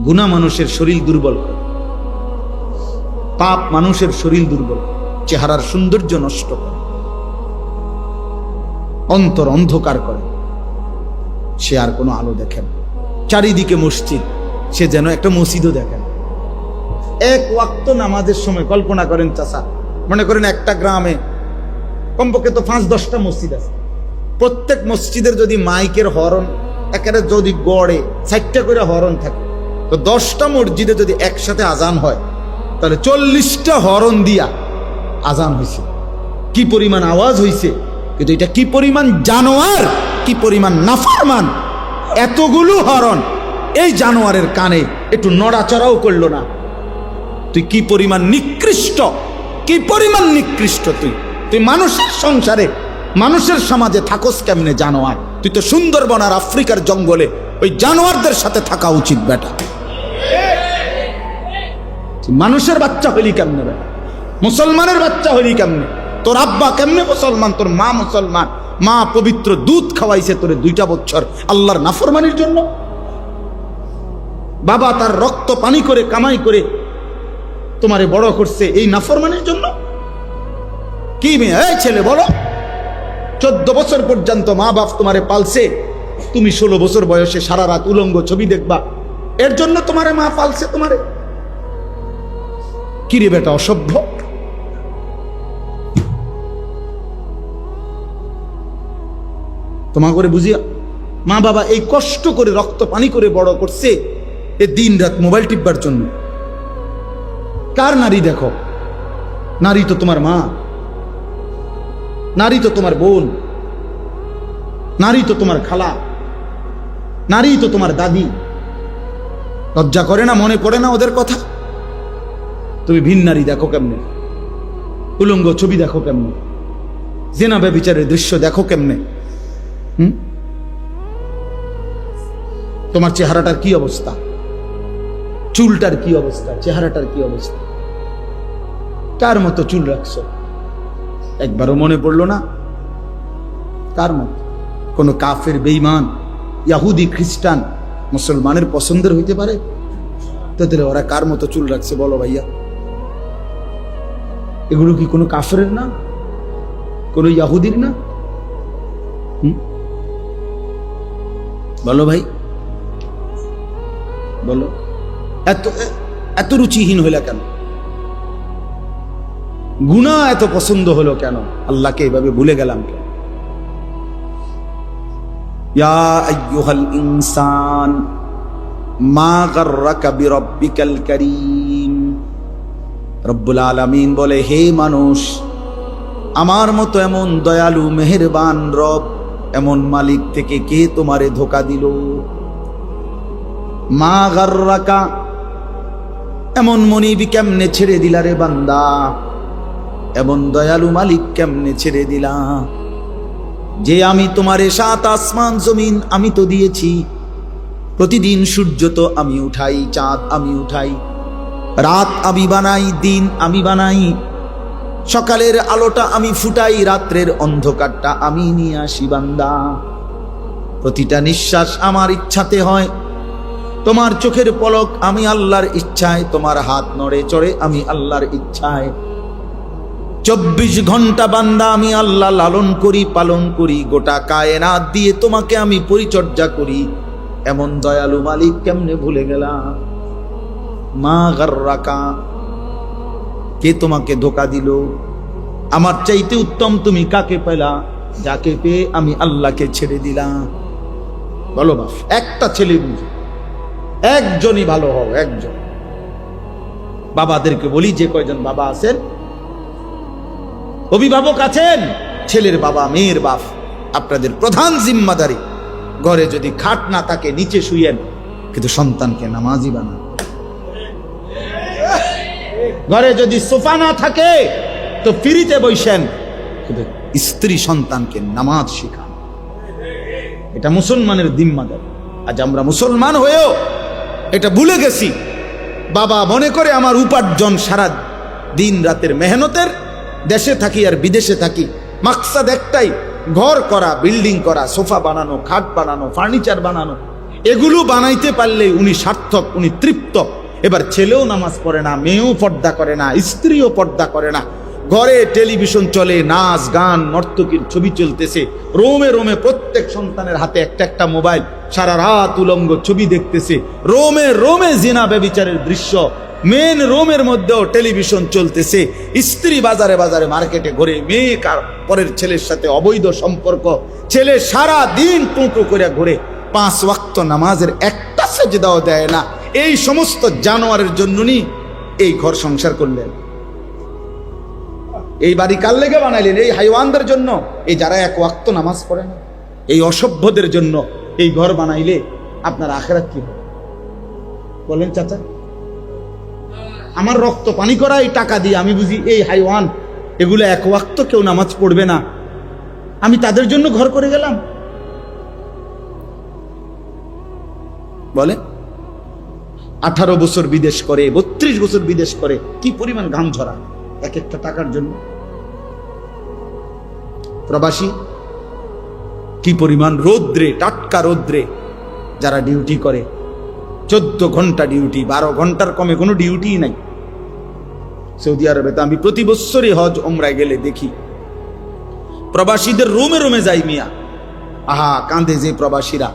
গুনাহ মানুষের শরীর দুর্বল করে, পাপ মানুষের শরীর দুর্বল, চেহারার সৌন্দর্য নষ্ট করে, অন্তর অন্ধকার করে, সে আর কোনো আলো দেখে না। চারিদিকে মসজিদ, সে যেন একটা মসজিদও দেখে না। এক ওয়াক্ত নামাজের সময় কল্পনা করেন চাচা, মনে করেন একটা গ্রামে কমপক্ষে তো 5-10টা মসজিদ আছে, প্রত্যেক মসজিদের যদি মাইকের হরন একেবারে যদি গড়ে 4টা করে হরন থাকে, তো 10টা মসজিদে যদি একসাথে আজান হয়, তাহলে 40টা হরন দিয়া আজান হয়েছে। কি পরিমাণ আওয়াজ হয়েছে! কিন্তু এটা কি পরিমাণ জানোয়ার, কি পরিমাণ নাফরমান! এতগুলো হরন এই জানোয়ারের কানে একটু নড়াচড়াও করলো না। তুই কি পরিমাণ নিকৃষ্ট, কি পরিমাণ নিকৃষ্ট! তুই মানুষের সংসারে, মানুষের সমাজে থাকস কেমনে জানোয়ার? তুই তো সুন্দরবন আর আফ্রিকার জঙ্গলে ওই জানোয়ারদের সাথে থাকা উচিত বেটা। মানুষের বাচ্চা হইলি কেমনে বেটা? মুসলমানের বাচ্চা হইলি কেমনে? তোর আব্বা কেমনে মুসলমান, তোর মা মুসলমান, মা পবিত্র দুধ খাওয়াইছে তোরে 2টা বছর আল্লাহর নাফরমানির জন্য। বাবা তার রক্ত পানি করে কামাই করে তোমারে বড় করছে এই নাফরমানির জন্য। কি মেয়ে, এই ছেলে বলো, 14 বছর পর্যন্ত মা বাপ তোমারে পালছে, তুমি 16 বছর বয়সে সারা রাত উলঙ্গ ছবি দেখবা, এর জন্য তোমারে মা পালছে তোমারে? কি রে বেটা অসভ্য! তোমা করে বুঝিয়া মা বাবা এই কষ্ট করে রক্ত পানি করে বড় করছে এ দিন রাত মোবাইল টিপবার জন্য। কার নারী দেখো? নারী তো তোমার মা, নারী তো তোমার বোন, নারী তো তোমার খালা, নারী তো তোমার দাদি। লজ্জা করে না? মনে পড়ে না ওদের কথা? তুমি ভিন নারী দেখো কেমনে, উলঙ্গ ছবি দেখো কেমনে, জেনা ব্যভিচারের দৃশ্য দেখো কেমনে। তোমার চেহারাটার কি অবস্থা, চুলটার কি অবস্থা, চেহারাটার কি অবস্থা? কার মতো চুল রাখছো? একবারও মনে পড়লো না? কার মতো? কোন কাফের, বেঈমান, ইহুদি, খ্রিস্টান মুসলমানের পছন্দের হইতে পারে? তাহলে ওরা কার মতো চুল রাখছে বলো ভাইয়া? এগুলো কি কোনো কাফেরের না, কোন ইহুদির না? বলো ভাই, বলো। এত এত রুচিহীন হইলা কেন? গুনাহ এত পছন্দ হলো কেন? আল্লাহকে এভাবে ভুলে গেলাম কেন? ইয়া আইয়ুহাল ইনসান মা গাররাকা বিরাব্বিকাল কারীম। রব্বুল আলামিন বলে, হে মানুষ, আমার মতো এমন দয়ালু মেহেরবান রব, এমন মালিক থেকে কে তোমারে ধোঁকা দিল? মা গাররাকা, এমন মনিবি কেমনে ছেড়ে দিলা রে বান্দা? এমন দয়ালু মালিক কেমনে ছেড়ে দিলা? যে আমি তোমারে 7 আসমান জমিন আমি তো দিয়েছি, প্রতিদিন সূর্য তো আমি উঠাই, চাঁদ আমি উঠাই, রাত আমি বানাই, দিন আমি বানাই, সকালের আলোটা আমি ফুটাই, রাত্রের অন্ধকারটা আমি নিয়ে আসি বান্দা। প্রতিটা নিঃশ্বাস আমার ইচ্ছাতে হয়, তোমার চোখের পলক আমি আল্লাহর ইচ্ছায়, তোমার হাত নড়ে চড়ে আমি আল্লাহর ইচ্ছায়। 24 ঘন্টা বান্দা আমি আল্লাহ লালন করি, পালন করি, গোটা কায়নাত দিয়ে তোমাকে আমি পরিচর্যা করি। এমন দয়ালু মালিক কেমনে ভুলে গেলাম? মা গাররাকা, কে তোমাকে ধোঁকা দিল? আমার চাইতে উত্তম তুমি কাকে পেলা, যাকে পেয়ে আমি আল্লাহকে ছেড়ে দিলাম? বলো বাপ, একটা ছেলে বুঝো, একজনই ভালো হও, একজন। বাবাদেরকে বলি, যে কয়জন বাবা আছেন, অভিভাবক আছেন, ছেলের বাবা, মেয়ের বাপ, আপনাদের প্রধান জিম্মাদারি, ঘরে যদি খাট না থাকে নিচে শুয়েন, কিন্তু সন্তানকে নামাজি বানান। ঘরে যদি সোফা না থাকে তো ফ্রিতে বসেন, কিন্তু স্ত্রী সন্তানকে নামাজ শেখান। এটা মুসলমানের জিম্মাদারি। আজ আমরা মুসলমান হয়েও এটা ভুলে গেছি। বাবা মনে করে আমার উপার্জন সারা দিন রাতের মেহনতের, দেশে থাকি আর বিদেশে থাকি, মাকসাদ একটাই, ঘর করা, বিল্ডিং করা, সোফা বানানো, খাট বানানো, ফার্নিচার বানানো। এগুলো বানাইতে পারলে উনি সার্থক, উনি তৃপ্ত। এবার ছেলেও নামাজ পড়ে না, মেয়েও পর্দা করে না, স্ত্রীও পর্দা করে না, ঘরে টেলিভিশন চলে, নাচ গান নর্তকীর ছবি চলতেছে, রোমে রোমে প্রত্যেক সন্তানের হাতে একটা একটা মোবাইল, সারা রাত উলঙ্গ ছবি দেখতেছে, রোমে রোমে জিনা ব্যভিচারের দৃশ্য, মেন রোমের মধ্যেও টেলিভিশন চলতেছে, স্ত্রী বাজারে বাজারে মার্কেটে ঘুরে, মেয়ে পরের ছেলের সাথে অবৈধ সম্পর্ক, ছেলে সারা দিন টুঁটো করে ঘুরে, 5 ওয়াক্ত নামাজের একটা সেজদাও দেয় না। এই সমস্ত জানোয়ারের জন্যই এই ঘর সংসার করলেন, এই বাড়ি কার লেগে বানাইলেন? এই হাইওয়ানদের জন্য, এই যারা 1 ওয়াক্ত নামাজ পড়ে না, এই অসভ্যদের জন্য এই ঘর বানাইলে আপনার আখিরাত কি হবে বলেন চাচা? আমার রক্ত পানি করা এই টাকা দিয়ে আমি বুঝি এই হাইওয়ান, এগুলো 1 ওয়াক্ত কেউ নামাজ পড়বে না, আমি তাদের জন্য ঘর করে গেলাম? বলে 18 বছর বিদেশ করে, 32 বছর বিদেশ করে, কি পরিমাণ ঘাম ঝরা এক একটা টাকার জন্য। প্রবাসী কি পরিমাণ রৌদ্রে, টাটকা রৌদ্রে যারা ডিউটি করে, 14 ঘন্টা ডিউটি, 12 ঘন্টার কমে কোনো ডিউটি নাই সৌদি আরবে। তো আমি প্রতি বছরই হজ ওমরায় গেলে দেখি প্রবাসীদের রুমে রুমে যাই মিয়া, আহা কাঁদে যে প্রবাসীরা,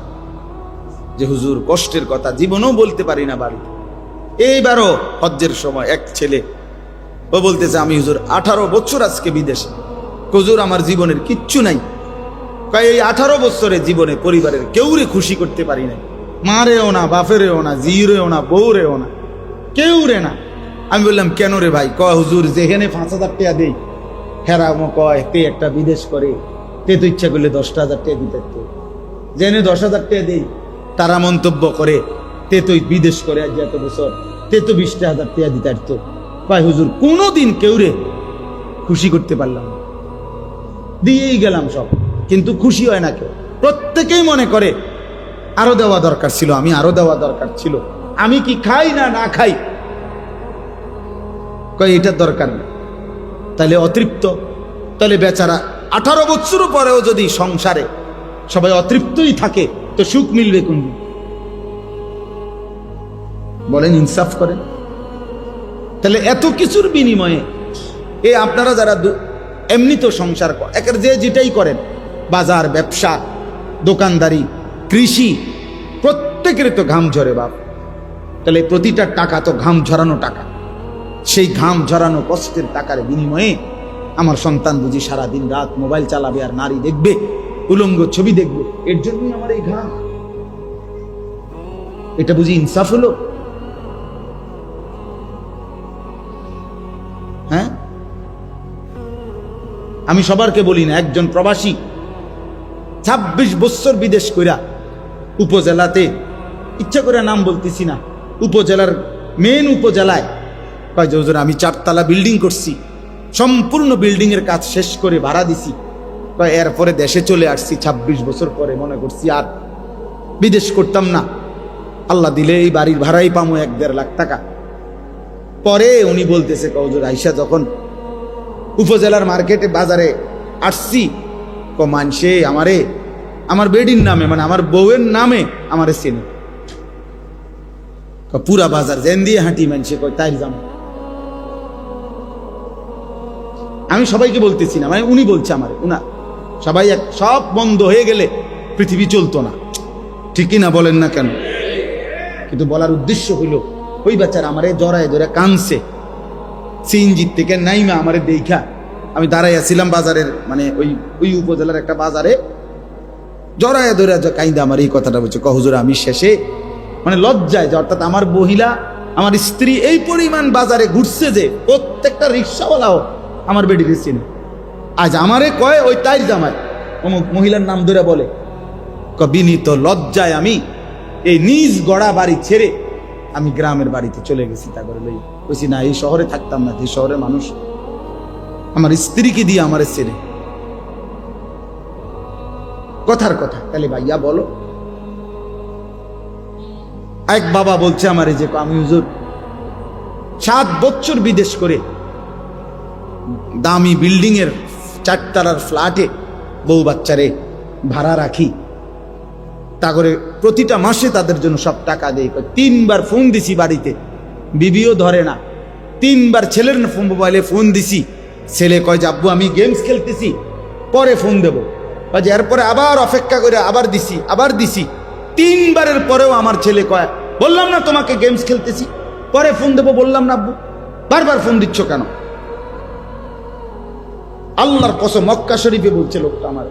যে হুজুর কষ্টের কথা জীবনেও বলতে পারি না বাড়িতে। এইবারও হজ্জের সময় এক ছেলে ও বলতেছে, আমি হুজুর 18 বছর আজকে বিদেশে, হুজুর আমার জীবনের কিচ্ছু নাই, এই 18 বছরের জীবনে পরিবারের কেউরে খুশি করতে পারি নাই, মারেও না, বাপেরেও না, জিরেও না, বউরেও না, কেউ রে না। আমি বললাম কেন রে ভাই? কয় হুজুর যেখানে 5,000 টাকা দেই, হেরামো কয় তে একটা বিদেশ করে, তে তো ইচ্ছা করলে 10,000 টাকা দিতে, জেনে 10,000 টাকা দেই, তারা মন্তব্য করে তে তো বিদেশ করে আজ এত বছর, তে তো 20,000 টাকা দিতে পারতো। ভাই হুজুর কোনোদিন কেউরে খুশি করতে পারলাম না, দিয়েই গেলাম সব, কিন্তু খুশি হয় না কেউ। প্রত্যেকেই মনে করে আরো দেওয়া দরকার ছিল, আমি আরো দেওয়া দরকার ছিল, আমি কি খাই না না খাই, কয় এটার দরকার না। তাহলে অতৃপ্ত, তাহলে বেচারা 18 বছর পরেও যদি সংসারে সবাই অতৃপ্তই থাকে, তো সুখ মিলবে কোন দিন? বলেন, ইনসাফ করেন। তাহলে এত কিছুর বিনিময়ে এই আপনারা যারা এমনি তো সংসার একের যে যেটাই করেন, বাজার, ব্যবসা, দোকানদারি, কৃষি, প্রত্যেকের তো ঘাম ঝরে বাপ। তাহলে প্রতিটা টাকা তো ঘাম ঝরানো টাকা, সেই ঘাম ঝরানো কষ্টের টাকার বিনিময়ে আমার সন্তান বুঝি সারাদিন রাত মোবাইল চালাবে আর নারী দেখবে, উলঙ্গ ছবি দেখবে, এর জন্যই আমার এই ঘাম। এটা বুঝি ইনসাফ হলো? হ্যাঁ, আমি সবারকে বলি না, একজন প্রবাসী 26 বছর বিদেশ কইরা উপজেলাতে, ইচ্ছা করে নাম বলতেছি না, উপজেলার মেন উপজেলায় কয় যে হুজুর আমি 4 তলা বিল্ডিং করছি, সম্পূর্ণ বিল্ডিং এর কাজ শেষ করে ভাড়া দিছি, কয় এরপরে দেশে চলে আসছি 26 বছর পরে, মনে করছি আর বিদেশ করতাম না, আল্লাহ দিলে এই বাড়ির ভাড়াই পামো 1-1.5 লাখ টাকা। পরে উনি বলতেছে, হুজুর আইসা যখন উপজেলার মার্কেটে বাজারে আসছি, মানসে আমারে আমার বেডির নামে, মানে আমার বউয়ের নামে আমারে চেনে, পুরা বাজার জেন দিয়ে হাঁটি মানসে, কয় তাই যাম। আমি সবাইকে বলতেছি না, মানে উনি বলছে আমারে, উনা সবাই সব বন্ধ হয়ে গেলে পৃথিবী চলতো না, ঠিকই না বলেন না কেন? কিন্তু বলার উদ্দেশ্য হইল, ওই বাচ্চারা আমারে জড়ায় ধরে কানছে, সিএনজি থেকে নাইমা আমারে দেখা, আমি দাঁড়াই আছিলাম বাজারের, মানে ওই উপজেলার একটা বাজারে, জড়ায় ধরে কাইন্দা আমার এই কথাটা বলছে, হুজুর আমি শেষে মানে লজ্জায়, যে অর্থাৎ আমার মহিলা, আমার স্ত্রী এই পরিমাণ বাজারে ঘুরছে যে প্রত্যেকটা রিক্সাওয়ালাও আমার বেডিকে চিনে। আজ আমারে কয় ওই তাই জামাই অমুক মহিলার নাম ধরে বলে, বিনীত লজ্জায় আমি এই নিজ গড়া বাড়ি ছেড়ে আমি গ্রামের বাড়িতে চলে গেছি। তারপরে বলছি না, এই শহরে থাকতাম না, যে শহরের মানুষ আমার স্ত্রীকে দিয়ে আমারে ছেড়ে, কথার কথা। তাহলে ভাইয়া বলো, এক বাবা বলছে আমারে যে আমি হুজুর 7 বছর বিদেশ করে দামি বিল্ডিং এর 4 তলার ফ্ল্যাটে বউ বাচ্চারে ভাড়া রাখি, তা করে প্রতিটা মাসে তাদের জন্য সব টাকা দেয়। 3বার ফোন দিছি বাড়িতে, বিবিও ধরে না। 3বার ছেলের মোবাইলে ফোন দিছি, ছেলে কয় যে আব্বু আমি গেমস খেলতেছি, পরে ফোন দেবো। যে এরপরে আবার অপেক্ষা করে আবার দিছি 3বারের পরেও আমার ছেলে কয় বললাম না তোমাকে গেমস খেলতেছি, পরে ফোন দেবো বললাম না আব্বু, বারবার ফোন দিচ্ছ কেন? আল্লাহর কসম মক্কা শরীফে বলছে লোকটা আমার।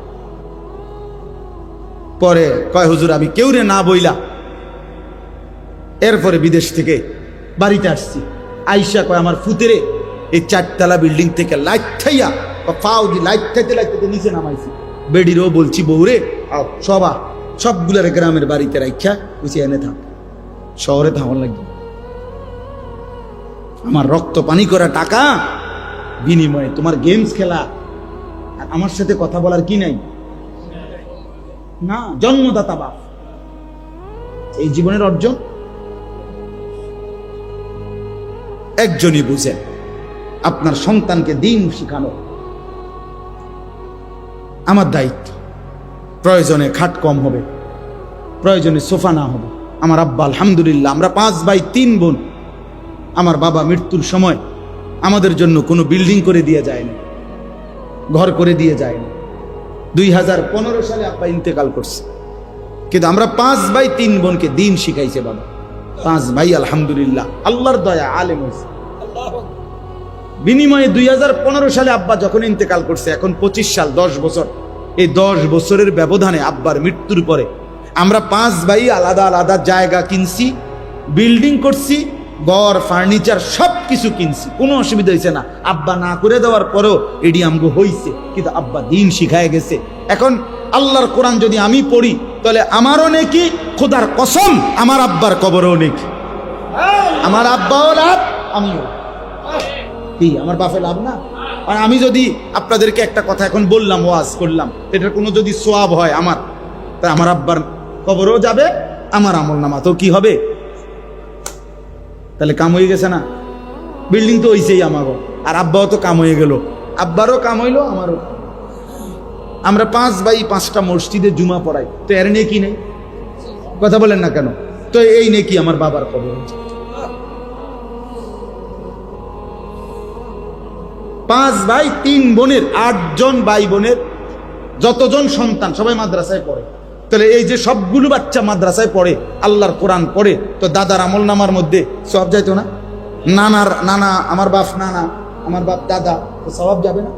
পরে কয় হুজুর আমি কেউরে না বইলা এরপরে বিদেশ থেকে বাড়িতে আসছি। আইসা কয় আমার ফুতেরে এই 4তলা বিল্ডিং থেকে লাইট থাইয়া পাও দি লাইট থাইতে নিচে নামাইছি। বেডিরও বলছি বউরে আও সবগুলার গ্রামের বাড়িতে রাখা বুঝি এনে থাক, শহরে থাকার লাগবে। আমার রক্ত পানি করা টাকা বিনিময়ে তোমার গেমস খেলা, আর আমার সাথে কথা বলার কি নাই? না, জন্মদাতা বাপ। এই জীবনের অর্জন একজনই বুঝেন, আপনার সন্তানকে দিন শিখানো আমার দায়িত্ব। প্রয়োজনে খাট কম হবে, প্রয়োজনে সোফা না হবে। আমার আব্বা আলহামদুলিল্লাহ, আমরা 5 ভাই 3 বোন। আমার বাবা মৃত্যুর সময় আমাদের জন্য কোনো বিল্ডিং করে দিয়ে যায়নি, ঘর করে দিয়ে যায়নি। 2015 সালে আব্বা ইন্তেকাল করছে, কিন্তু আমরা 5 ভাই 3 বোনকে দিন শিখাইছে বাবা। 5 ভাই আলহামদুলিল্লাহ আল্লাহর দয়া আলেম হয়েছে। বিনিময়ে 2015 সালে আব্বা যখন ইন্তেকাল করছে, এখন 25 সাল, 10 বছর। এই 10 বছরের ব্যবধানে আব্বার মৃত্যুর পরে আমরা 5 ভাই আলাদা আলাদা জায়গা কিনছি, বিল্ডিং করছি, ঘর ফার্নিচার সব কিছু কিনছি, কোনো অসুবিধা হয়েছে না। আব্বা না করে দেওয়ার পরেও এডি আমগো হইছে, কিন্তু আব্বা দিন শিখায় গেছে। এখন আল্লাহর কোরআন যদি আমি পড়ি তাহলে আমারও নেকি, খোদার কসম আমার আব্বার কবরও নেকি। আমার আব্বাও লাভ, আমিও। কি আমার বাপে লাভ না? আর আমি যদি আপনাদেরকে একটা কথা এখন বললাম, ওয়াজ করলাম, এটার কোনো যদি সোয়াব হয় আমার, তা আমার আব্বার কবরও যাবে, আমার আমল নামাতেও কি হবে? তাহলে কাম হয়ে গেছে না? বিল্ডিং তো হইছেই আমারও, আর আব্বাও তো কাম হয়ে গেল, আব্বারও কাম হইলো, আমারও। আমরা 5 ভাই 5টা মসজিদে জুমা পড়াই, তো এর নেকি নেই? কথা বলেন না কেন? তো এই নেকি আমার বাবার কবর। 5 ভাই 3 বোনের, 8 জন ভাই বোনের যতজন সন্তান সবাই মাদ্রাসায় পড়ে। তাহলে এই যে সবগুলো বাচ্চা মাদ্রাসায় পড়ে, আল্লাহর কোরআন পড়ে, তো দাদার আমল নামার মধ্যে সব যাইতো না? নানা আমার বাপ, নানা আমার বাপ, দাদা, তো সওয়াব যাবে না?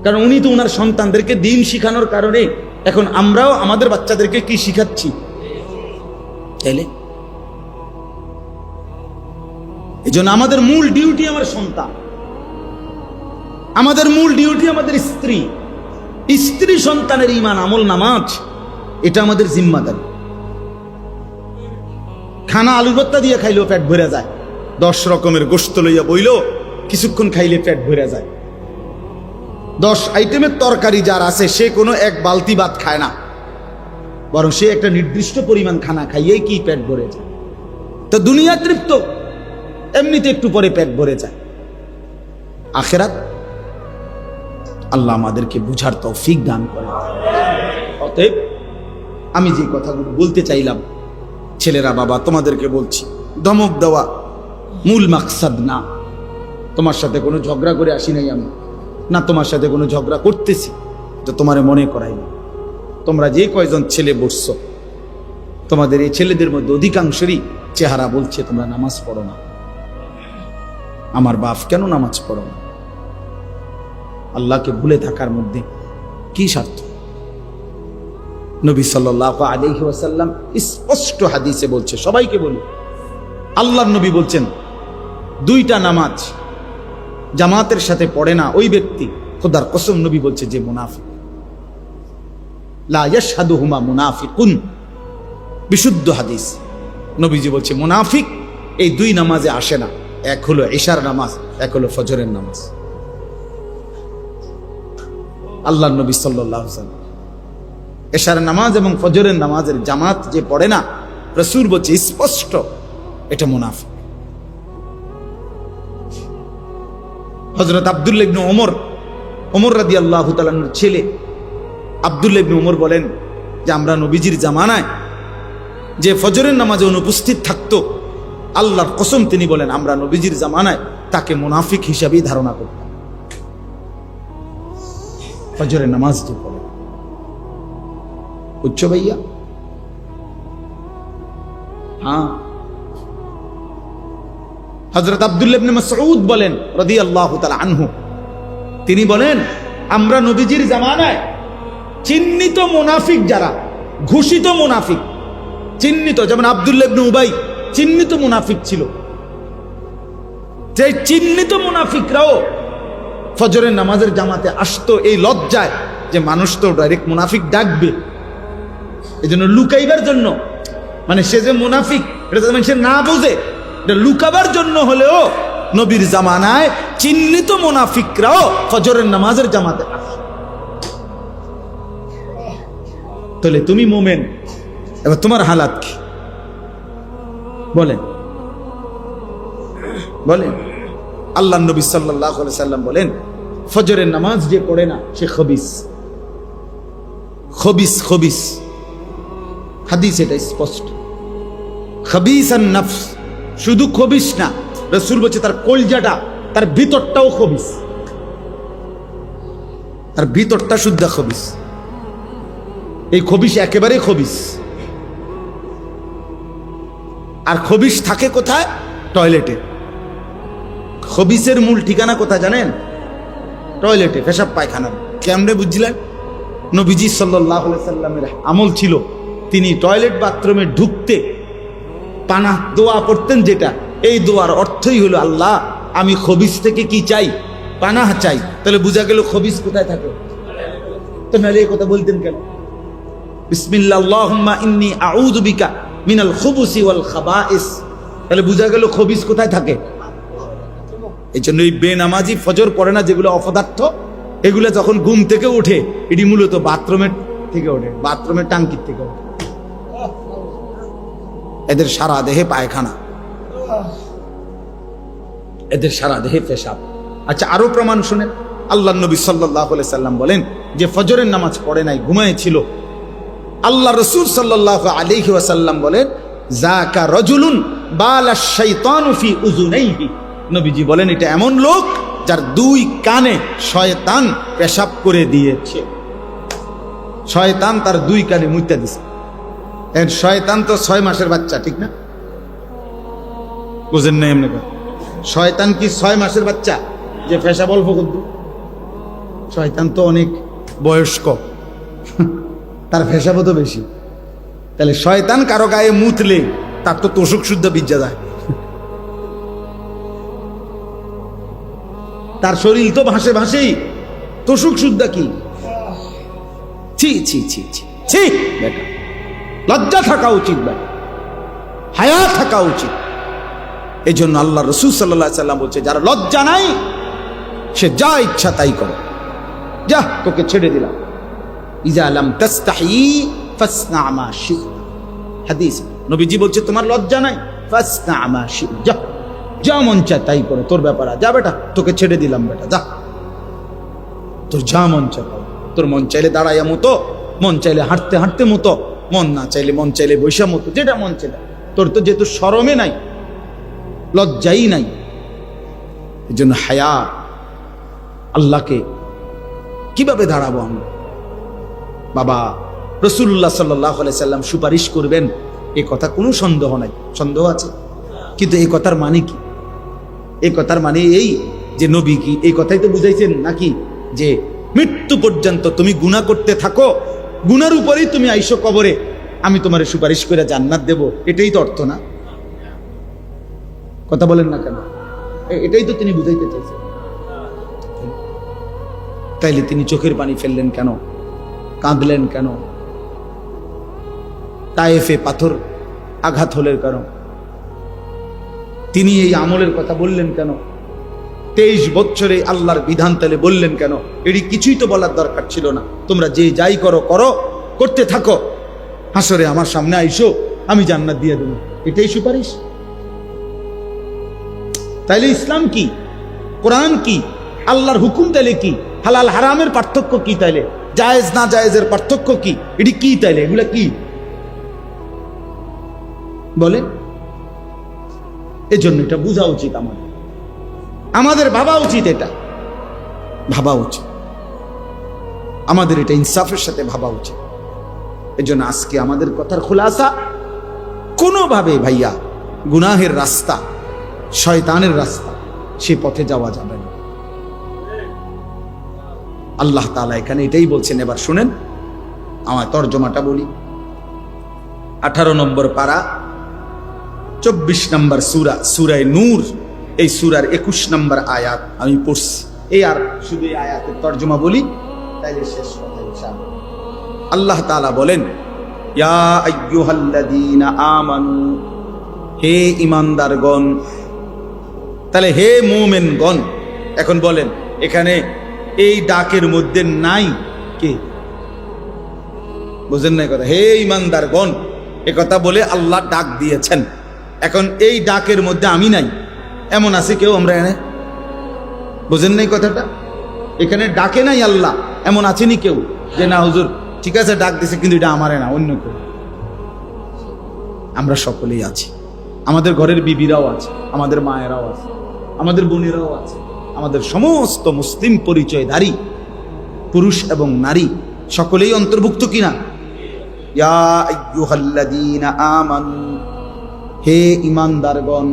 কারণ উনি তো উনার সন্তানদেরকে দিন শিখানোর কারণে এখন আমরাও আমাদের বাচ্চাদেরকে কি শিখাচ্ছি? তাইলে এই জন্য আমাদের মূল ডিউটি আমার সন্তান, আমাদের মূল ডিউটি আমাদের স্ত্রী সন্তানের ঈমান, আমল, নামাজ, এটা আমাদের জিম্মাদারি। খানা আলু ভর্তা দিয়ে খাইলেও পেট ভরে যায়, 10 রকমের গোশত লইয়া বইলেও কিছুক্ষণ খাইলে পেট ভরে যায়। 10 আইটেমের তরকারি যার আছে, সে কোনো 1 বালতি ভাত খায় না, বরং সে একটা নির্দিষ্ট পরিমাণ খানা খাইয়েই কি পেট ভরে যায়। তো দুনিয়া তৃপ্ত, এমনিতে একটু পরে পেট ভরে যায়। আখিরাত আল্লাহ আমাদেরকে বুঝার তৌফিক দান করে। অতএব আমি যে কথাগুলো বলতে চাইলাম, ছেলেরা বাবা তোমাদেরকে বলছি, ধমক দেওয়া মূল মাকসাদ না। তোমার সাথে কোনো ঝগড়া করে আসি নাই আমি, না তোমার সাথে কোনো ঝগড়া করতেছি, তো তোমারে মনে করাই না। তোমরা যে কয়জন ছেলে বসছো, তোমাদের এই ছেলেদের মধ্যে অধিকাংশেরই চেহারা বলছে তোমরা নামাজ পড়ো না। আমার বাপ কেন নামাজ পড়ো না? আল্লাহকে ভুলে থাকার মধ্যে কি স্বার্থ? নবী সাল্লাল্লাহু আলাইহি ওয়াসাল্লাম স্পষ্ট হাদিসে বলছে, সবাইকে বলি, আল্লাহর নবী বলছেন 2টা নামাজ জামাতের সাথে পড়ে না ওই ব্যক্তি, খোদার কসম নবী বলছে যে মুনাফিক। লা ইয়াশহাদুহুমা মুনাফিকুন, বিশুদ্ধ হাদিস। নবীজি বলছে মুনাফিক এই 2 নামাজে আসে না। এক হলো ইশার নামাজ, এক হলো ফজরের নামাজ। আল্লাহর নবী সাল্লাল্লাহু আলাইহি ওয়াসাল্লাম ইশার নামাজ এবং ফজরের নামাজের জামাত যে পড়ে না, রাসূল বলছে স্পষ্ট এটা মুনাফিক। হযরত আব্দুল্লাহ ইবনে ওমর রাদিয়াল্লাহু তাআলার ছেলে আব্দুল্লাহ ইবনে ওমর বলেন, যে আমরা নবীজির জামানায় যে ফজরের নামাজে অনুপস্থিত থাকতো, আল্লাহর কসম তিনি বলেন আমরা নবীজির জামানায় তাকে মুনাফিক হিসাবেই ধারণা করতাম। ফজরের নামাজ যে পড়ে, বুঝছো ভাইয়া? হ্যাঁ, হযরত আব্দুল্লাহ ইবনে মাসউদ বলেন রাদিয়াল্লাহু তাআলা আনহু, তিনি বলেন আমরা নবীজির জামানায় চিহ্নিত মুনাফিক যারা, ঘোষিত মুনাফিক, চিহ্নিত, যেমন আব্দুল্লাহ ইবনে উবাই চিহ্নিত মুনাফিক ছিল, যে চিহ্নিত মুনাফিকরাও ফজরের নামাজের জামাতে আসতো এই লজ্জায় যে মানুষ তো ডাইরেক্ট মুনাফিক ডাকবে, এই জন্য লুকাইবার জন্য, মানে সে যে মুনাফিক এটা তো সে না বোঝে, এটা লুকাবার জন্য হলেও নবীর জামানায় চিহ্নিত মুনাফিকরাও ফজরের নামাজের জামাতে আসে। তাহলে তুমি মোমেন, এবার তোমার হালাত কি বলেন? বলেন। আল্লাহ নবী সাল্লাল্লাহু আলাইহি সাল্লাম বলেন ফজরের নামাজ যে পড়ে না সে খবিস, খবিস, খবিস। হাদিস এটা স্পষ্ট, খবিসান নফস। শুধু খবিস না, রাসূল বলছে তার কলজাটা, তার ভিতরটাও খবিস, তার ভিতরটা শুদ্ধ খবিস। এই খবিস একেবারে খবিস। আর খবিস থাকে কোথায়? টয়লেটে। খবিসের মূল ঠিকানা কোথায় জানেন? টয়লেটে, পেশাব পায়খানার। কেমনে বুঝলেন? নবীজি সাল্লাল্লাহু আলাইহি সাল্লামের আমল ছিল তিনি টয়লেট বাথরুমে ঢুকতে পানাহ দোয়া পড়তেন, যেটা এই দোয়ার অর্থই হলো আল্লাহ আমি খবিস থেকে কি চাই? পানাহ চাই। তাহলে বোঝা গেল খবিস কোথায় থাকে। তো নাহলে এই কথা বলতেন কেন? বিসমিল্লাহ আল্লাহুম্মা ইন্নী আউযু বিকা মিনাল খুবুসি ওয়াল খাবাইস। তাহলে বোঝা গেল খবিস কোথায় থাকে। এই জন্য এই বেনামাজি ফজর পড়ে না যেগুলো অপদার্থ, এগুলো যখন ঘুম থেকে ওঠে এটি মূলত বাথরুমের থেকে ওঠে, বাথরুমের টাঙ্কির থেকে ওঠে। এদের সারা দেহে পায়খানা, এদের সারা দেহে পেশাব। আচ্ছা, আরো প্রমাণ শুনেন। আল্লাহ নবী সাল্লাল্লাহু আলাইহি সাল্লাম বলেন যে ফজরের নামাজ পড়ে নাই, ঘুমায়েছিল, আল্লাহ রাসূল সাল্লাল্লাহু আলাইহি ওয়াসাল্লাম বলেন যাকা রাজুলুন বালাশ শাইতানু ফি উযুনাইহি। নবীজি বলেন এটা এমন লোক যার দুই কানে শয়তান পেশাব করে দিয়েছে। শয়তান তার দুই কানে মুইতা দিছে। এর শয়তান তো 6 মাসের বাচ্চা, ঠিক না? বুঝেন না এমনি কথা? শয়তান কি 6 মাসের বাচ্চা যে পেশাব অল্প করবে? শয়তান তো অনেক বয়স্ক, তার পেশাবও তো বেশি। তাহলে শয়তান কারো গায়ে মুতলে তার তো তোষক শুদ্ধ বিজ্জা যায়, তার শরীর তো ভাসে ভাসেই, তোষক শুদ্ধ কি? ছি ছি ছি ছি ছি বেটা, লজ্জা থাকা উচিত, বেটা হায়া থাকা উচিত। এই জন্য আল্লাহ রাসূল সাল্লাল্লাহু আলাইহি সাল্লাম বলছে যারা লজ্জা নাই সে যা ইচ্ছা তাই করো, যা তোকে ছেড়ে দিলাম। ইজা লাম তাস্তাহি ফাসনা মা শি'তা। হাদিস নবীজি বলছে তোমার লজ্জা নাই, ফাসনা মা শি'তা, যা যা মন চায় তাই করো, তোর ব্যাপার, যা বেটা তোকে ছেড়ে দিলাম, বেটা যা, তোর যা মন চায়। তোর মন চাইলে দাঁড়াইয়া মতো, মন চাইলে হাঁটতে হাঁটতে মতো, মন না চাইলে মন চাইলে বৈশা মতো, যেটা মন চাইলে। তোর তো যেহেতু শরমে নাই, লজ্জাই নাই, এই জন্য হায়া। আল্লাহকে কিভাবে দাঁড়াবো আমরা? বাবা রাসূলুল্লাহ সাল্লাল্লাহু আলাইহি সাল্লাম সুপারিশ করবেন এ কথা কোনো সন্দেহ নাই। সন্দেহ আছে? কিন্তু এই কথার মানে কি? এই কথার মানে এই যে নবী কি এই কথাই তো বুঝাইছেন নাকি যে মৃত্যু পর্যন্ত তুমি গুনাহ করতে থাকো, গুনার উপরেই তুমি আইসো কবরে, আমি তোমার সুপারিশ করে জান্নাত দেব, এটাই তো অর্থ না? কথা বলেন না কেন? এটাই তো তিনি বুঝাইতে চাইছেন। তাইলে তিনি চোখের পানি ফেললেন কেন? কাঁদলেন কেন? তায়েফে পাথর আঘাত হলের কারণ তিনি এই আমলের কথা বললেন কেন? 23 বছরে আল্লাহর বিধান তাহলে বললেন কেন? এটি কিছুই তো বলার দরকার ছিল না। তোমরা যে যাই করো করো, করতে থাকো, হাসরে আমার সামনে আইসো, আমি জান্নাত দিয়ে দেব, এটাই সুপারিশ? তাইলে ইসলাম কি? কোরআন কি? আল্লাহর হুকুম তাইলে কি? হালাল হারামের পার্থক্য কি? তাইলে জায়েজ না জায়েজের পার্থক্য কি? এটি কি তাইলে? এগুলা কি বলেন? এজন্য এটা বোঝা উচিত, আমাদের ভাবা উচিত, এটা ভাবা উচিত, আমাদের এটা ইনসাফের সাথে ভাবা উচিত। এজন্য আজকে আমাদের কথার খুলাসা, কোনোভাবে ভাইয়া গুনাহের রাস্তা, শয়তানের রাস্তা, সে পথে যাওয়া যাবে না। আল্লাহ তাআলা এখানে এটাই বলছেন। এবার শুনেন, আমার তর্জমাটা বলি। 18 নম্বর পারা, 24 নম্বর সূরা, সূরায়ে নূর, এই সূরার 21 নম্বর আয়াত আমি পড়ছি। এই আর শুধু এই আয়াতের তর্জমা বলি, তাইলে শেষ কথা ইনশাআল্লাহ। আল্লাহ তাআলা বলেন, ইয়া আইয়ুহাল্লাযীনা আমানু, হে ঈমানদারগণ। তাহলে হে মুমিনগণ। এখন বলেন, এখানে এই ডাকের মধ্যে নাই কে? বুঝেন না কথা? হে ঈমানদারগণ এ কথা বলে আল্লাহ ডাক দিয়েছেন। এখন এই ডাকের মধ্যে আমি নাই, এমন আছে কেউ? আমরা এনে বুঝেন নাই কথাটা? এখানে ডাকে নাই আল্লাহ, এমন আছেনি কেউ যে না হুজুর ঠিক আছে ডাক দিছে, কিন্তু এটা আমারে না, অন্য কেউ? আমরা সকলেই আছি। আমাদের ঘরের বিবিরাও আছে, আমাদের মায়েরাও আছে, আমাদের বোনেরাও আছে, আমাদের সমস্ত মুসলিম পরিচয়ধারী পুরুষ এবং নারী সকলেই অন্তর্ভুক্ত কিনা? ইয়া আইয়ুহাল্লাযীনা আমানু, হে ঈমানদারগণ।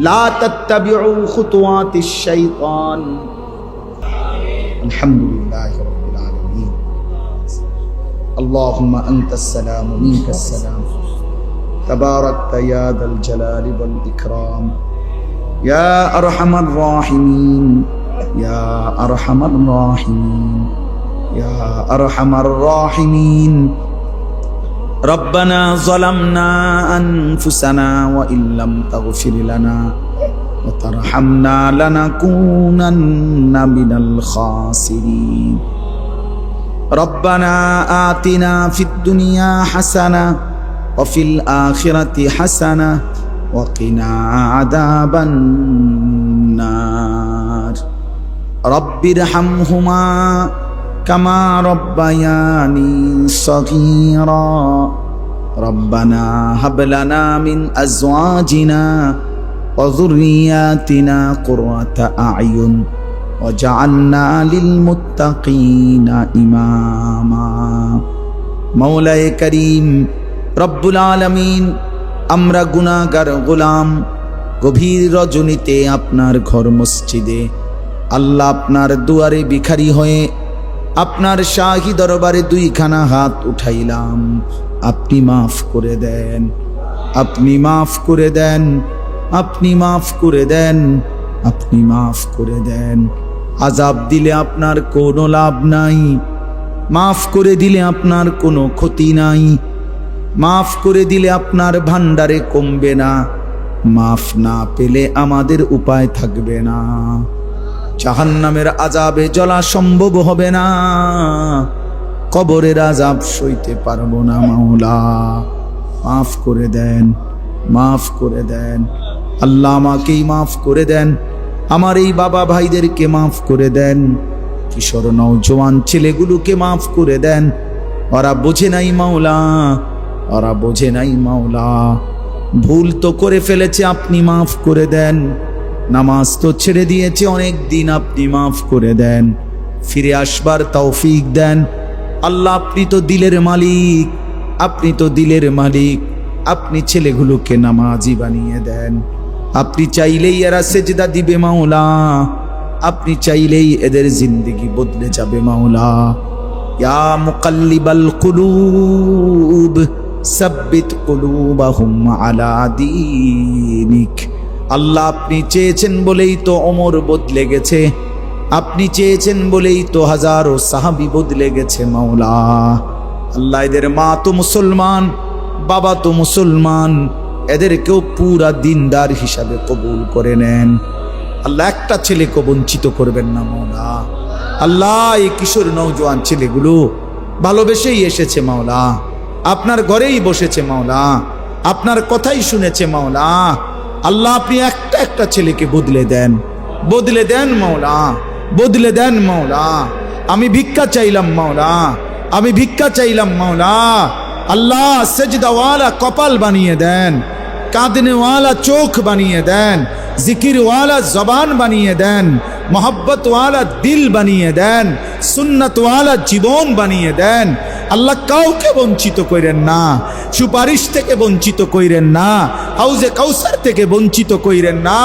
লা তাত্তাবিউ খুতুওয়াতিশ শাইতান। আলহামদুলিল্লাহি রাব্বিল আলামিন। আল্লাহুম্মা আনতাস সালাম ওয়া মিনকাস সালাম। তাবারাকতা ইয়া যাল জালালি ওয়াল ইকরাম। ইয়া আরহামার রাহিমিন, ইয়া আরহামার রাহিমিন, ইয়া আরহামার রাহিমিন। রব্বানা যালামনা আনফুসানা ওয়া ইল্লাম তাগফির লানা ওয়া তারহামনা লানাকুনান্না মিনাল খাসিরিন। রব্বানা আতিনা ফিদ দুনিয়া হাসানা ওয়া ফিল আখিরাতি হাসানা ওয়া কিনা আযাবান নার। রব্বিরহামহুমা কামা রব্বায়ানি সগীরা। রব্বানা হাব লানা মিন আজওয়াজিনা ওয়া যুররিয়াতিনা কুররাতা আ'য়ুন ওয়াজআলনা লিল মুত্তাকিনা ইমামা। মাওলায়ে করিম রব্বুল আলামিন, আমরা গুনাহগার গোলাম, গভীর রজনীতে আপনার ঘর মসজিদে আল্লাহ আপনার দুয়ারে ভিখারি হয়ে আপনার শাহী দরবারে দুইখানা হাত উঠাইলাম। আপনি মাফ করে দেন, আপনি মাফ করে দেন, আপনি মাফ করে দেন, আপনি মাফ করে দেন। আযাব দিলে আপনার কোনো লাভ নাই, মাফ করে দিলে আপনার কোনো ক্ষতি নাই, মাফ করে দিলে আপনার ভান্ডারে কমবে না, মাফ না পেলে আমাদের উপায় থাকবে না। জাহান্নামের আযাবে জ্বলা সম্ভব হবে না, কবরের আযাব সইতে পারবো না। মাওলা মাফ করে দেন, মাফ করে দেন। আল্লাহ আমাকেই মাফ করে দেন, আমার এই বাবা ভাইদেরকে মাফ করে দেন, কিশোর নওজোয়ান ছেলেগুলোকে মাফ করে দেন। ওরা বোঝে নাই মাওলা, ওরা বোঝে নাই মাওলা। ভুল তো করে ফেলেছে, আপনি মাফ করে দেন। নামাজ তো ছেড়ে দিয়েছে অনেক দিন, আপনি মাফ করে দেন। ফিরে আসবার তৌফিক দেন। আল্লাহ আপনি তো দিলের মালিক, আপনি তো দিলের মালিক। আপনি ছেলেগুলোকে নামাজি বানিয়ে দেন। আপনি চাইলেই এরা সেজদা দিবে মাওলা, আপনি চাইলেই এদের জিন্দেগি বদলে যাবে মাওলা। ইয়া মুকাল্লিবাল কুলুব সাব্বিত কুলুবাহুম আলা দীনিক। আল্লাহ আপনি চেয়েছেন বলেই তো ওমর বদলে গেছে, আপনি চেয়েছেন বলেই তো হাজারো সাহাবী বদলে গেছে মাওলা। আল্লাহ এদের মা তো মুসলমান, বাবা তো মুসলমান, এদেরকেও পুরা দিনদার হিসাবে কবুল করে নেন। আল্লাহ একটা ছেলেকে বঞ্চিত করবেন না মাওলা। আল্লাহ এই কিশোর নওজোয়ান ছেলেগুলো ভালোবেসেই এসেছে মাওলা, আপনার ঘরেই বসেছে মাওলা, আপনার কথাই শুনেছে মাওলা। আল্লাহ আপনি একটা একটা ছেলেকে বদলে দেন, বদলে দেন মাওলা, বদলে দেন মাওলা। আমি ভিক্ষা চাইলাম মাওলা, আমি ভিক্ষা চাইলাম মাওলা। আল্লাহ সেজদাওয়ালা কপাল বানিয়ে দেন, কাঁদনেওয়ালা চোখ বানিয়ে দেন, জিকিরওয়ালা জবান বানিয়ে দেন, মোহব্বতওয়ালা দিল বানিয়ে দেন, সুন্নতওয়ালা জীবন বানিয়ে দেন। আল্লাহ কাউকে বঞ্চিত কইরেন না, সুপারিশ থেকে বঞ্চিত কইরেন না, হাউজে কাউসার থেকে বঞ্চিত কইরেন না,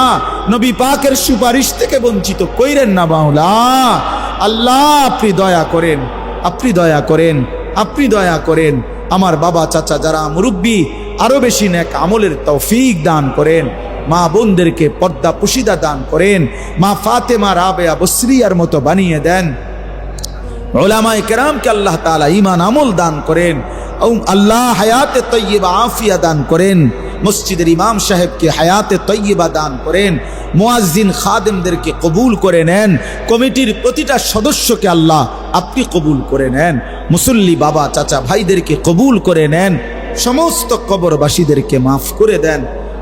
নবী পাকের সুপারিশ থেকে বঞ্চিত কইরেন না মাওলা। আল্লাহ আপনি দয়া করেন, আপনি দয়া করেন, আপনি দয়া করেন। আমার বাবা চাচা যারা মুরব্বী, আরো বেশি নেক আমলের তৌফিক দান করেন। মা বোনদেরকে পর্দা পুশিদা দান করেন। মা ফাতেমা রাবেয়া বসরিয়ার মতো বানিয়ে দেন। উলামায়ে কেরামকে আল্লাহ তাআলা ঈমান আমল দান করেন। আল্লাহ হায়াতে তয়্যিবা আফিয়া দান করেন। মসজিদের ইমাম সাহেবকে হায়াতে তয়্যিবা দান করেন। মুয়াজ্জিন খাদেমদেরকে কবুল করে নেন। কমিটির প্রতিটা সদস্যকে আল্লাহ আপনি কবুল করে নেন। মুসল্লি বাবা চাচা ভাইদেরকে কবুল করে নেন। সমস্ত কবরবাসীদেরকে মাফ করে দেন,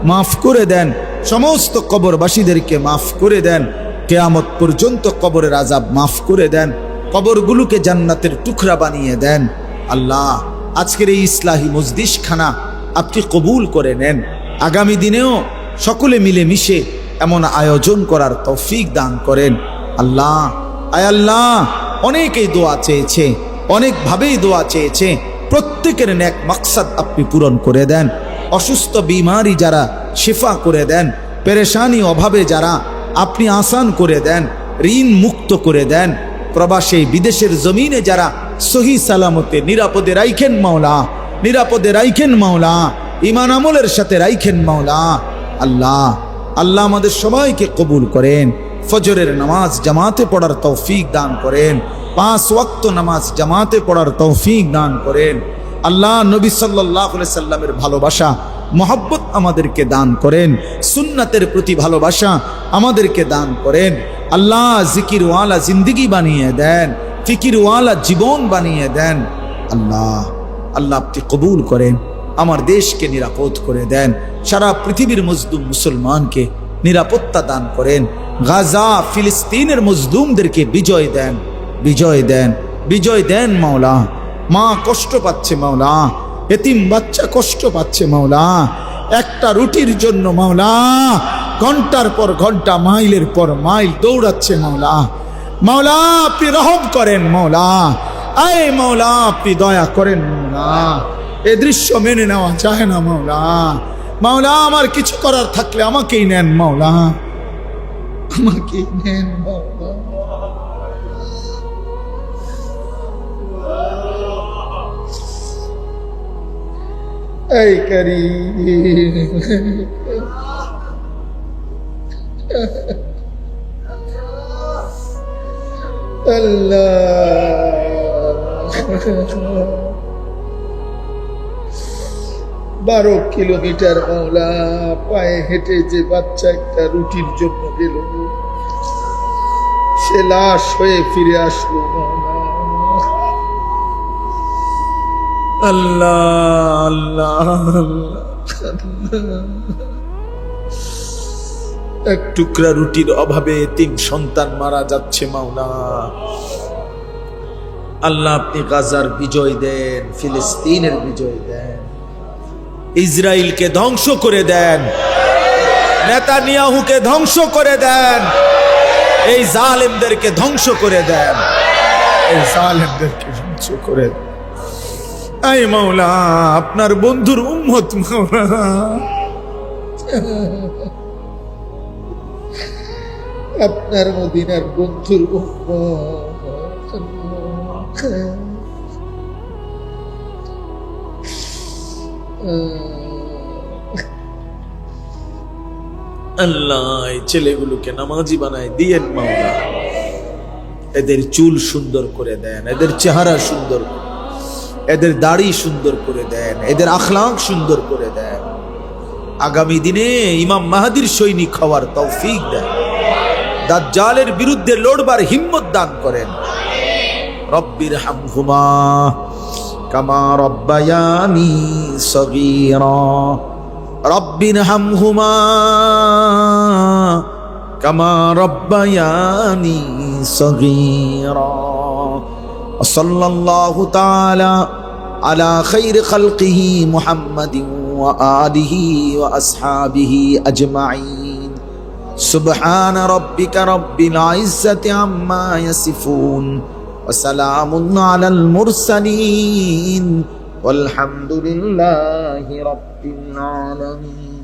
মাফ করে দেন। সমস্ত কবরবাসীদেরকে মাফ করে দেন। কিয়ামত পর্যন্ত কবরের আযাব মাফ করে দেন। কবরগুলোকে জান্নাতের টুকরা বানিয়ে দেন। আল্লাহ আজকের এই ইসলাহি মজলিসখানা আপনি কবুল করে নেন। আগামী দিনেও সকলে মিলে মিশে এমন আয়োজন করার তৌফিক দান করেন। আল্লাহ আয় আল্লাহ, অনেকেই দোয়া চেয়েছে, অনেকভাবেই দোয়া চেয়েছে। প্রত্যেকের নেক মাকসাদ আপনি পূরণ করে দেন। অসুস্থ বিমারি যারা শিফা করে দেন, পেরেশানি অভাবে যারা আপনি আসান করে দেন, ঋণ মুক্ত করে দেন। প্রবাসী বিদেশের জমিনে যারা সহি সালামতে নিরাপদে রাইখেন মাওলা, নিরাপদে রাইখেন মাওলা, ঈমান আমলের সাথে রাইখেন মাওলা। আল্লাহ আল্লাহ আমাদের সবাইকে কবুল করেন। ফজরের নামাজ জামাতে পড়ার তৌফিক দান করেন। 5 ওয়াক্ত নামাজ জামাতে পড়ার তৌফিক দান করেন। আল্লাহ নবী সাল্লাল্লাহু আলাইহি সাল্লামের ভালোবাসা মহব্বত আমাদেরকে দান করেন। সুন্নাতের প্রতি ভালোবাসা আমাদেরকে দান করেন। আল্লাহ জিকিরওয়ালা জিন্দেগি বানিয়ে দেন, ফিকিরওয়ালা জীবন বানিয়ে দেন। আল্লাহ আল্লাহ আপনি কবুল করেন। আমার দেশকে নিরাপদ করে দেন। সারা পৃথিবীর মজলুম মুসলমানকে নিরাপত্তা দান করেন। গাজা ফিলিস্তিনের মজলুমদেরকে বিজয় দেন, বিজয় দেন, বিজয় দেন মাওলা। মা কষ্ট পাচ্ছে মাওলা, এতিম বাচ্চা কষ্ট পাচ্ছে মাওলা। একটা রুটির জন্য মাওলা ঘন্টার পর ঘন্টা, মাইলের পর মাইল দৌড়াচ্ছে মাওলা। মাওলা আপনি রহম করেন মাওলা। আয় মাওলা আপনি দয়া করেন মাওলা। এ দৃশ্য মেনে নেওয়া যায় না মাওলা। মাওলা আমার কিছু করার থাকলে আমাকেই নেন মাওলা, আমাকেই নেন মাওলা। এই কারীম আল্লাহ 12 কিলোমিটার মাওলা পায়ে হেঁটে যে বাচ্চা একটা রুটির জন্য গেল, সে লাশ হয়ে ফিরে আসলো মাওলা। আল্লাহ আল্লাহ এক টুকরা রুটির অভাবে 3 সন্তান মারা যাচ্ছে মাওলা। আল্লাহ আপনি গাজার বিজয় দেন, ফিলিস্তিনের বিজয় দেন, ইসরায়েলকে ধ্বংস করে দেন, নেতানিয়াহুকে ধ্বংস করে দেন, এই জালেমদেরকে ধ্বংস করে দেন, এই জালেমদেরকে ধ্বংস করে দেন। আয় মাওলা আপনার বন্ধুর উম্মত মাওলা, আপনার মদিনার বন্ধুর উম্মত আল্লাহ এই ছেলেগুলোকে নামাজি বানায় দিয়েন মাওলা। এদের চুল সুন্দর করে দেন, এদের চেহারা সুন্দর, এদের দাড়ি সুন্দর করে দেন, এদের আখলাক সুন্দর করে দেন। আগামী দিনে ইমাম মাহাদির সৈনিক হওয়ার তৌফিক দেন। দাজ্জালের বিরুদ্ধে লড়বার হিম্মত দান করেন। রব্বির হামহুমা কামা রব্বায়ানি সগীরা, রব্বির হামহুমা কামা রব্বায়ানি সগীরা। সাল্লাল্লাহু তাআলা আলা খাইর খালকিহি মুহাম্মাদিন ওয়া আলিহি ওয়া আসহাবিহি আজমাইন। সুবহান রাব্বিকা রাব্বিল ইজ্জাতি আম্মা ইয়াসিফুন ওয়া সালামুন আলাল মুরসালিন ওয়ালহামদুলিল্লাহি রাব্বিল আলামিন।